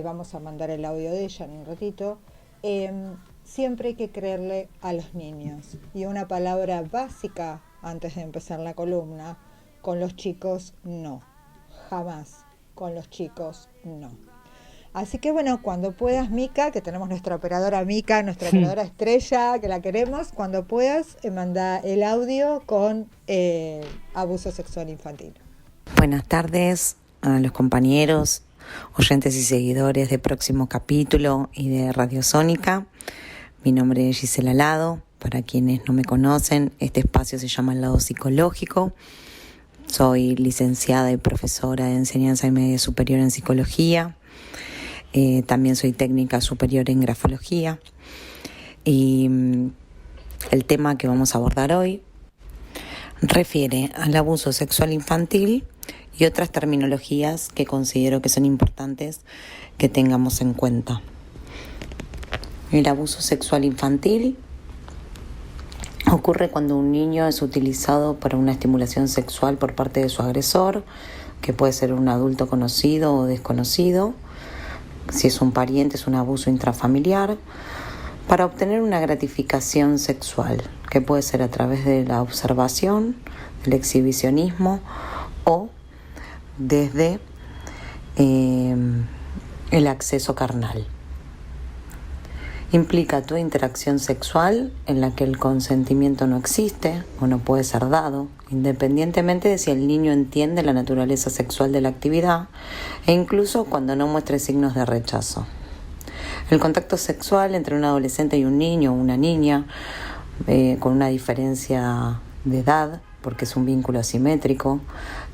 vamos a mandar el audio de ella en un ratito. Siempre hay que creerle a los niños. Y una palabra básica antes de empezar la columna: con los chicos no. Jamás. Con los chicos no. Así que bueno, cuando puedas, Mica, que tenemos nuestra operadora Mica, nuestra operadora estrella, que la queremos, cuando puedas, manda el audio con abuso sexual infantil. Buenas tardes a los compañeros, oyentes y seguidores de Próximo Capítulo y de Radio Sónica. Mi nombre es Gisela Lado. Para quienes no me conocen, este espacio se llama El Lado Psicológico. Soy licenciada y profesora de enseñanza y media superior en psicología. También soy técnica superior en grafología. Y el tema que vamos a abordar hoy refiere al abuso sexual infantil y otras terminologías que considero que son importantes que tengamos en cuenta. El abuso sexual infantil ocurre cuando un niño es utilizado para una estimulación sexual por parte de su agresor, que puede ser un adulto conocido o desconocido. Si es un pariente, es un abuso intrafamiliar, para obtener una gratificación sexual, que puede ser a través de la observación, del exhibicionismo o desde el acceso carnal. Implica toda interacción sexual en la que el consentimiento no existe o no puede ser dado, independientemente de si el niño entiende la naturaleza sexual de la actividad e incluso cuando no muestre signos de rechazo. El contacto sexual entre un adolescente y un niño o una niña, con una diferencia de edad, porque es un vínculo asimétrico,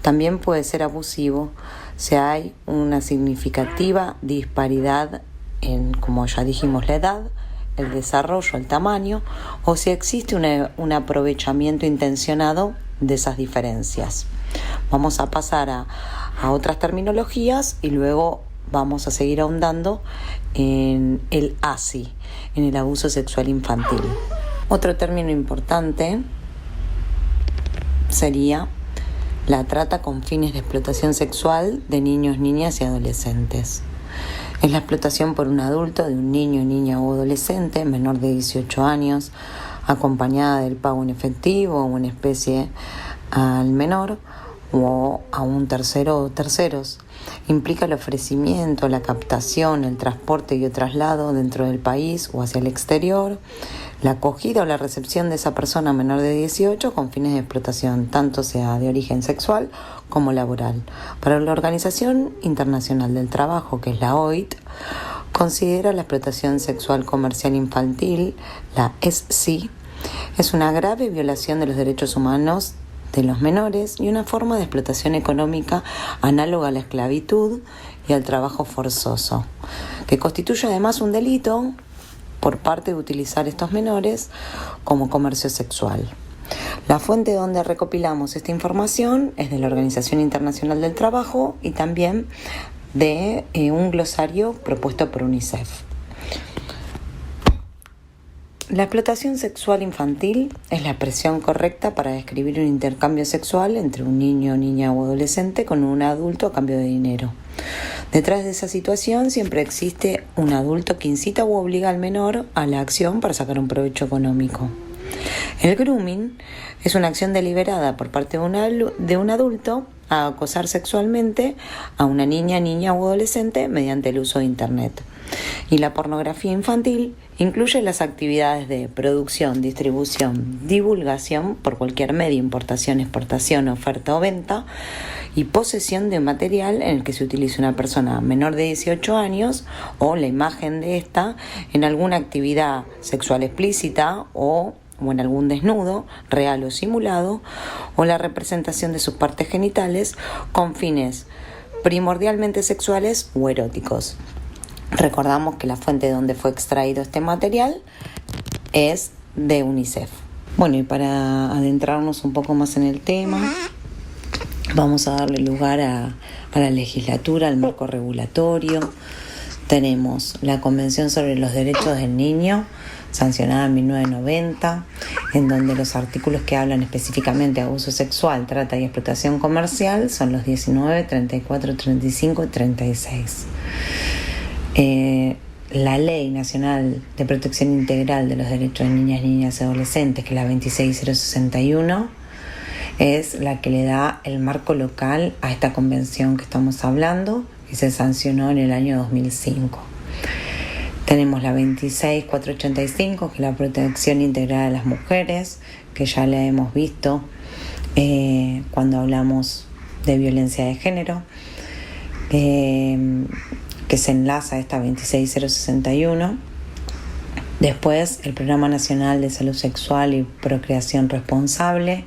también puede ser abusivo si hay una significativa disparidad en, como ya dijimos, la edad, el desarrollo, el tamaño, o si existe un aprovechamiento intencionado de esas diferencias. Vamos a pasar a otras terminologías y luego vamos a seguir ahondando en el ASI, en el abuso sexual infantil. Otro término importante sería la trata con fines de explotación sexual de niños, niñas y adolescentes. Es la explotación por un adulto de un niño, niña o adolescente menor de 18 años, acompañada del pago en efectivo o en especie al menor o a un tercero o terceros. Implica el ofrecimiento, la captación, el transporte y el traslado dentro del país o hacia el exterior, la acogida o la recepción de esa persona menor de 18 con fines de explotación, tanto sea de origen sexual como laboral. Para la Organización Internacional del Trabajo, que es la OIT, considera la explotación sexual comercial infantil, la ESCI, es una grave violación de los derechos humanos de los menores y una forma de explotación económica análoga a la esclavitud y al trabajo forzoso, que constituye además un delito por parte de utilizar estos menores como comercio sexual. La fuente donde recopilamos esta información es de la Organización Internacional del Trabajo y también de un glosario propuesto por UNICEF. La explotación sexual infantil es la expresión correcta para describir un intercambio sexual entre un niño, niña o adolescente con un adulto a cambio de dinero. Detrás de esa situación siempre existe un adulto que incita u obliga al menor a la acción para sacar un provecho económico. El grooming es una acción deliberada por parte de un adulto a acosar sexualmente a una niña, niña o adolescente mediante el uso de Internet. Y la pornografía infantil incluye las actividades de producción, distribución, divulgación por cualquier medio, importación, exportación, oferta o venta, y posesión de material en el que se utilice una persona menor de 18 años o la imagen de esta en alguna actividad sexual explícita o en algún desnudo, real o simulado, o la representación de sus partes genitales con fines primordialmente sexuales o eróticos. Recordamos que la fuente donde fue extraído este material es de UNICEF. Bueno, y para adentrarnos un poco más en el tema, vamos a darle lugar a la legislatura, al marco regulatorio. Tenemos la Convención sobre los Derechos del Niño, sancionada en 1990, en donde los artículos que hablan específicamente de abuso sexual, trata y explotación comercial son los 19, 34, 35 y 36. La Ley Nacional de Protección Integral de los Derechos de Niñas, Niñas y Adolescentes, que es la 26061, es la que le da el marco local a esta convención que estamos hablando, y se sancionó en el año 2005. Tenemos la 26485, que es la protección integral de las mujeres, que ya la hemos visto cuando hablamos de violencia de género, que se enlaza a esta 26061. Después, el Programa Nacional de Salud Sexual y Procreación Responsable,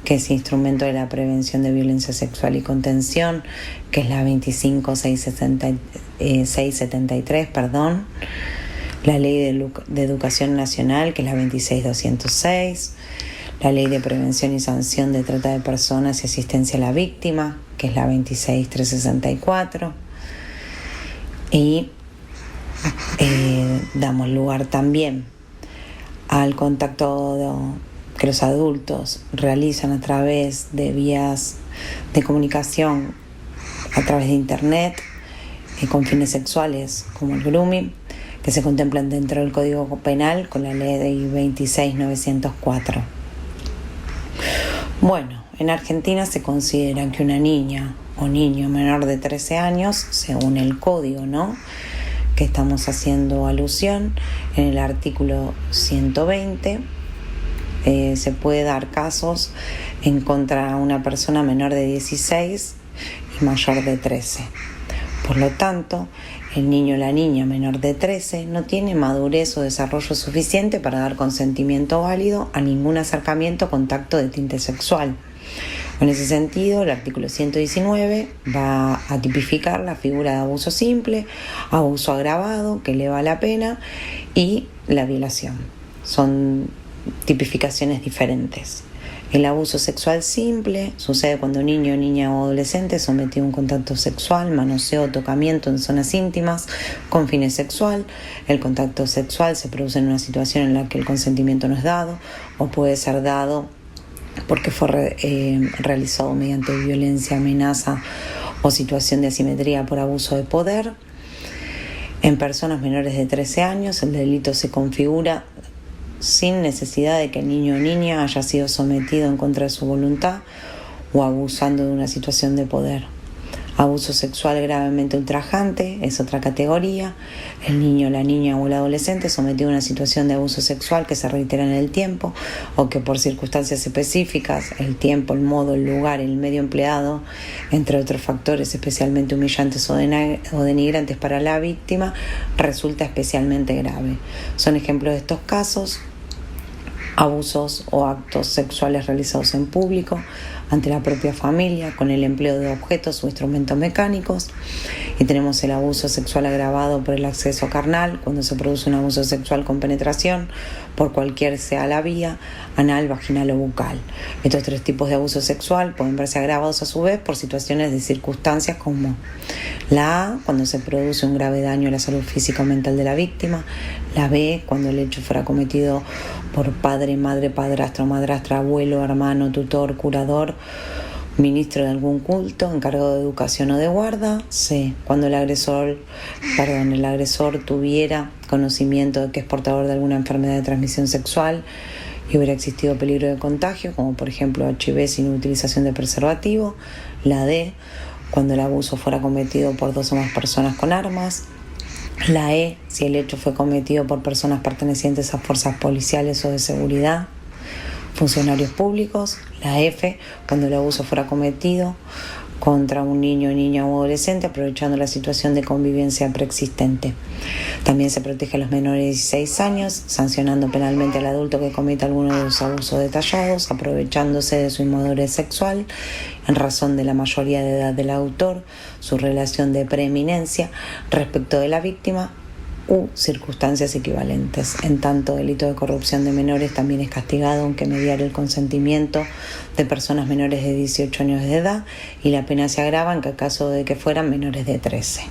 que es instrumento de la prevención de violencia sexual y contención, que es la 25673, la Ley de Educación Nacional, que es la 26206, la Ley de Prevención y Sanción de Trata de Personas y Asistencia a la Víctima, que es la 26364, y damos lugar también al contacto que los adultos realizan a través de vías de comunicación, a través de internet, con fines sexuales, como el grooming, que se contemplan dentro del Código Penal con la Ley 26904. Bueno, en Argentina se considera que una niña o niño menor de 13 años, según el código, ¿no?, que estamos haciendo alusión, en el artículo 120, se puede dar casos en contra de una persona menor de 16 y mayor de 13. Por lo tanto, el niño o la niña menor de 13 no tiene madurez o desarrollo suficiente para dar consentimiento válido a ningún acercamiento o contacto de tinte sexual. En ese sentido, el artículo 119 va a tipificar la figura de abuso simple, abuso agravado, que eleva la pena, y la violación. Son tipificaciones diferentes. El abuso sexual simple sucede cuando un niño, niña o adolescente es sometido a un contacto sexual, manoseo o tocamiento en zonas íntimas con fines sexual. El contacto sexual se produce en una situación en la que el consentimiento no es dado o puede ser dado porque fue realizado mediante violencia, amenaza o situación de asimetría por abuso de poder. En personas menores de 13 años, el delito se configura sin necesidad de que el niño o niña haya sido sometido en contra de su voluntad o abusando de una situación de poder. Abuso sexual gravemente ultrajante es otra categoría. El niño, la niña o el adolescente sometido a una situación de abuso sexual que se reitera en el tiempo o que por circunstancias específicas, el tiempo, el modo, el lugar, el medio empleado, entre otros factores especialmente humillantes o denigrantes para la víctima, resulta especialmente grave. Son ejemplos de estos casos: abusos o actos sexuales realizados en público, ante la propia familia, con el empleo de objetos o instrumentos mecánicos. Y tenemos el abuso sexual agravado por el acceso carnal, cuando se produce un abuso sexual con penetración, por cualquier sea la vía, anal, vaginal o bucal. Estos tres tipos de abuso sexual pueden verse agravados a su vez por situaciones de circunstancias como la A, cuando se produce un grave daño a la salud física o mental de la víctima; la B, cuando el hecho fuera cometido por padre, madre, padrastro, madrastra, abuelo, hermano, tutor, curador, ministro de algún culto, encargado de educación o de guarda. C, cuando el agresor tuviera conocimiento de que es portador de alguna enfermedad de transmisión sexual y hubiera existido peligro de contagio, como por ejemplo HIV sin utilización de preservativo. La D, cuando el abuso fuera cometido por dos o más personas con armas. La E, si el hecho fue cometido por personas pertenecientes a fuerzas policiales o de seguridad, funcionarios públicos. La F, cuando el abuso fuera cometido contra un niño, niña o adolescente, aprovechando la situación de convivencia preexistente. También se protege a los menores de 16 años, sancionando penalmente al adulto que cometa alguno de los abusos detallados, aprovechándose de su inmadurez sexual en razón de la mayoría de edad del autor, su relación de preeminencia respecto de la víctima u circunstancias equivalentes. En tanto, delito de corrupción de menores también es castigado, aunque mediar el consentimiento de personas menores de 18 años de edad, y la pena se agrava en caso de que fueran menores de 13.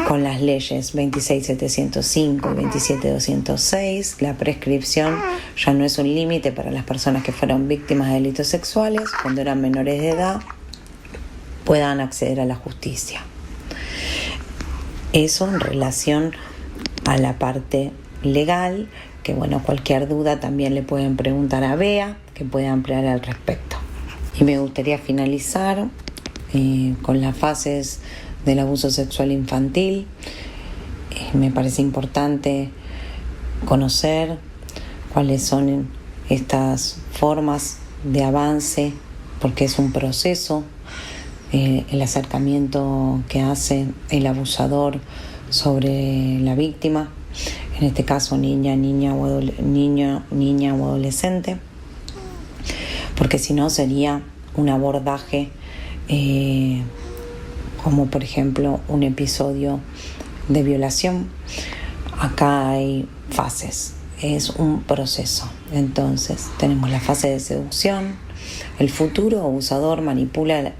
Con las leyes 26.705 y 27.206, la prescripción ya no es un límite para las personas que fueron víctimas de delitos sexuales cuando eran menores de edad puedan acceder a la justicia. Eso en relación a la parte legal, que bueno, cualquier duda también le pueden preguntar a Bea, que puede ampliar al respecto. Y me gustaría finalizar con las fases del abuso sexual infantil. Me parece importante conocer cuáles son estas formas de avance, porque es un proceso, el acercamiento que hace el abusador sobre la víctima, en este caso niña o adolescente, porque si no sería un abordaje como por ejemplo un episodio de violación. Acá hay fases, es un proceso. Entonces tenemos la fase de seducción. El futuro abusador manipula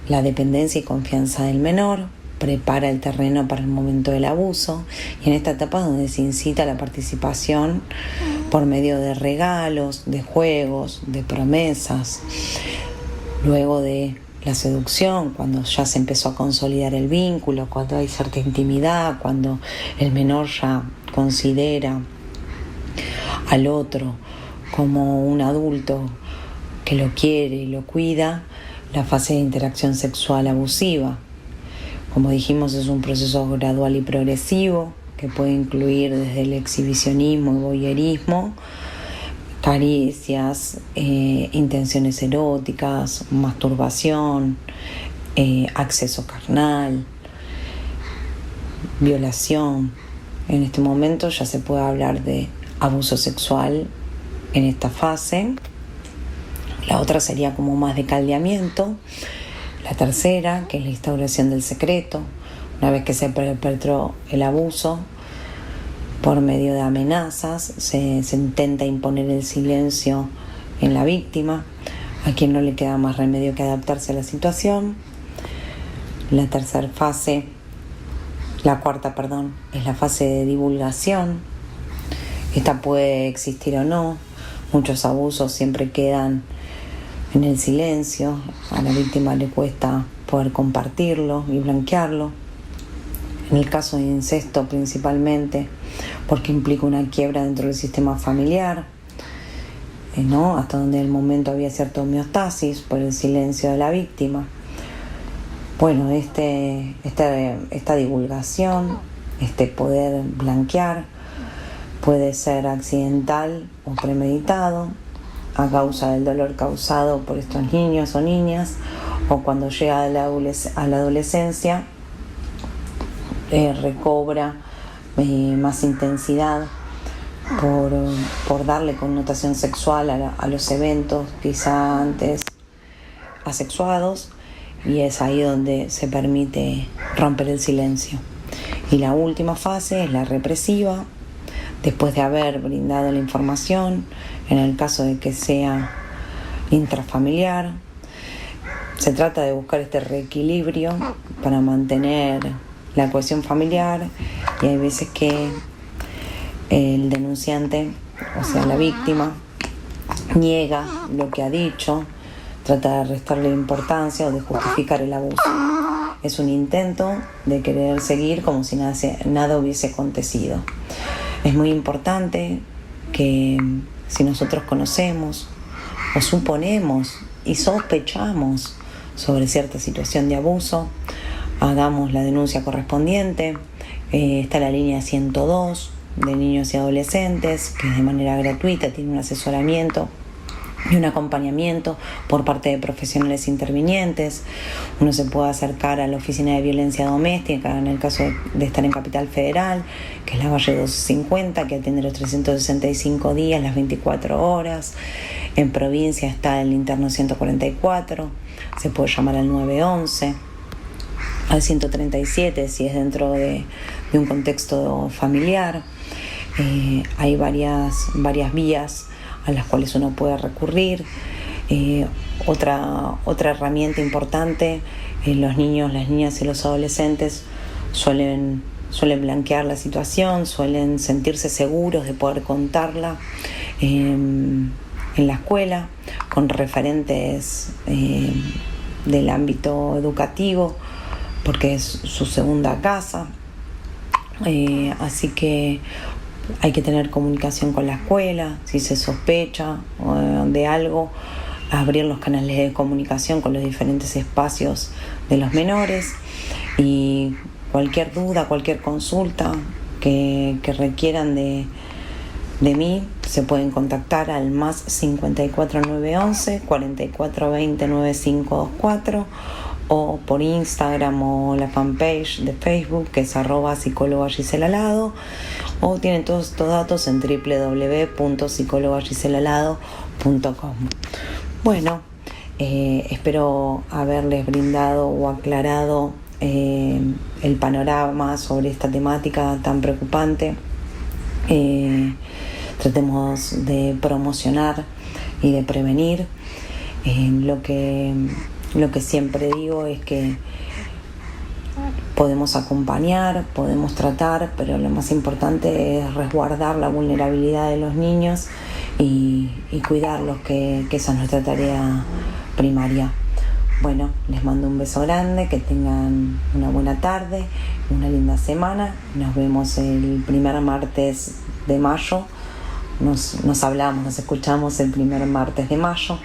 la dependencia y confianza del menor, prepara el terreno para el momento del abuso, y en esta etapa es donde se incita la participación por medio de regalos, de juegos, de promesas. Luego de la seducción, cuando ya se empezó a consolidar el vínculo, cuando hay cierta intimidad, cuando el menor ya considera al otro como un adulto que lo quiere y lo cuida, la fase de interacción sexual abusiva. Como dijimos, es un proceso gradual y progresivo que puede incluir desde el exhibicionismo y voyerismo, caricias, intenciones eróticas, masturbación, acceso carnal, violación. En este momento ya se puede hablar de abuso sexual en esta fase. La otra sería como más de caldeamiento. La tercera, que es la instauración del secreto. Una vez que se perpetró el abuso, por medio de amenazas, se intenta imponer el silencio en la víctima, a quien no le queda más remedio que adaptarse a la situación. La cuarta, es la fase de divulgación. Esta puede existir o no. Muchos abusos siempre quedan en el silencio. A la víctima le cuesta poder compartirlo y blanquearlo. En el caso de incesto principalmente, porque implica una quiebra dentro del sistema familiar, ¿no? Hasta donde en el momento había cierta homeostasis por el silencio de la víctima. Bueno, esta divulgación, este poder blanquear, puede ser accidental o premeditado, a causa del dolor causado por estos niños o niñas, o cuando llega a la adolescencia, recobra más intensidad por darle connotación sexual a los eventos quizá antes asexuados, y es ahí donde se permite romper el silencio. Y la última fase es la represiva, después de haber brindado la información, en el caso de que sea intrafamiliar. Se trata de buscar este reequilibrio para mantener la cohesión familiar, y hay veces que el denunciante, o sea la víctima, niega lo que ha dicho, trata de restarle importancia o de justificar el abuso. Es un intento de querer seguir como si nada hubiese acontecido. Es muy importante que si nosotros conocemos o suponemos y sospechamos sobre cierta situación de abuso, hagamos la denuncia correspondiente. Está la línea 102 de niños y adolescentes, que de manera gratuita tiene un asesoramiento y un acompañamiento por parte de profesionales intervinientes. Uno se puede acercar a la Oficina de Violencia Doméstica en el caso de estar en Capital Federal, que es la Valle 250, que atiende los 365 días, las 24 horas. En provincia está el interno 144, se puede llamar al 911, al 137 si es dentro de un contexto familiar. Hay varias vías a las cuales uno puede recurrir. Otra herramienta importante, los niños, las niñas y los adolescentes suelen blanquear la situación, suelen sentirse seguros de poder contarla en la escuela, con referentes del ámbito educativo, porque es su segunda casa. Así que hay que tener comunicación con la escuela, si se sospecha de algo, abrir los canales de comunicación con los diferentes espacios de los menores, y cualquier duda, cualquier consulta que requieran de mí, se pueden contactar al más 54911 4420 9524, o por Instagram o la fanpage de Facebook, que es @psicóloga Gisela Lado, o tienen todos estos datos en www.psicologagiselalado.com. Bueno, espero haberles brindado o aclarado el panorama sobre esta temática tan preocupante. Tratemos de promocionar y de prevenir. Lo que siempre digo es que podemos acompañar, podemos tratar, pero lo más importante es resguardar la vulnerabilidad de los niños y cuidarlos, que esa es nuestra tarea primaria. Bueno, les mando un beso grande, que tengan una buena tarde, una linda semana. Nos vemos el primer martes de mayo. Nos hablamos, nos escuchamos el primer martes de mayo,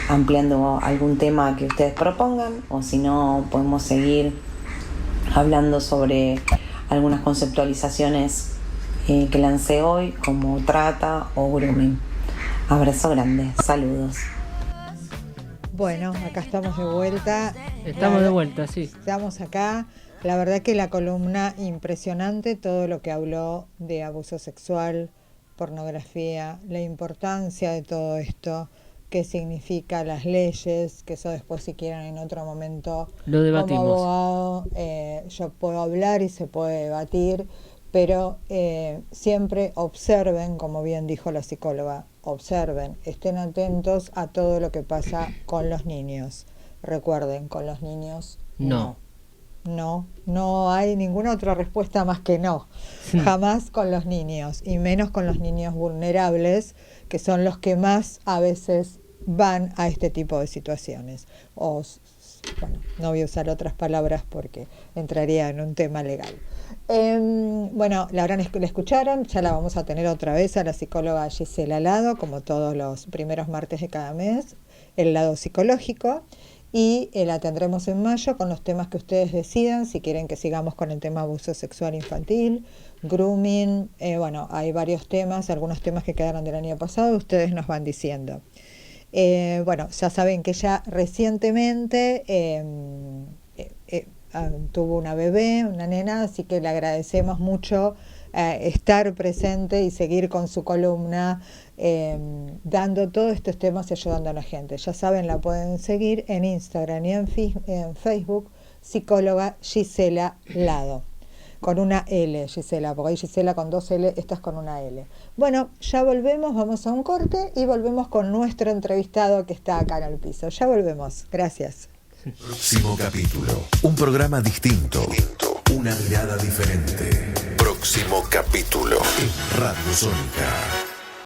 ampliando algún tema que ustedes propongan, o si no, podemos seguir hablando sobre algunas conceptualizaciones que lancé hoy, como trata o grooming. Abrazo grande, saludos. Bueno, acá estamos de vuelta. Estamos de vuelta, sí. Estamos acá. La verdad que la columna impresionante, todo lo que habló de abuso sexual, pornografía, la importancia de todo esto, qué significa las leyes, que eso después, si quieren, en otro momento lo debatimos. Como abogado, yo puedo hablar y se puede debatir, pero siempre observen, como bien dijo la psicóloga, observen, estén atentos a todo lo que pasa con los niños. Recuerden, con los niños no. No hay ninguna otra respuesta más que no. Jamás con los niños, y menos con los niños vulnerables, que son los que más a veces van a este tipo de situaciones. Bueno, no voy a usar otras palabras porque entraría en un tema legal. Bueno, la escucharon, ya la vamos a tener otra vez a la psicóloga Gisela Lado, como todos los primeros martes de cada mes, el lado psicológico. Y la tendremos en mayo con los temas que ustedes decidan, si quieren que sigamos con el tema abuso sexual infantil, grooming, bueno, hay varios temas, algunos temas que quedaron del año pasado, ustedes nos van diciendo. Bueno, ya saben que ella recientemente tuvo una bebé, una nena, así que le agradecemos mucho estar presente y seguir con su columna, dando todos estos temas y ayudando a la gente. Ya saben, la pueden seguir en Instagram y en Facebook, psicóloga Gisela Lado, con una L, Gisela, porque hay Gisela con 2 L, esta es con una L. Bueno, ya volvemos, vamos a un corte y volvemos con nuestro entrevistado que está acá en el piso. Ya volvemos, gracias. Próximo capítulo, un programa distinto, una mirada diferente. Próximo capítulo en Radio Sónica.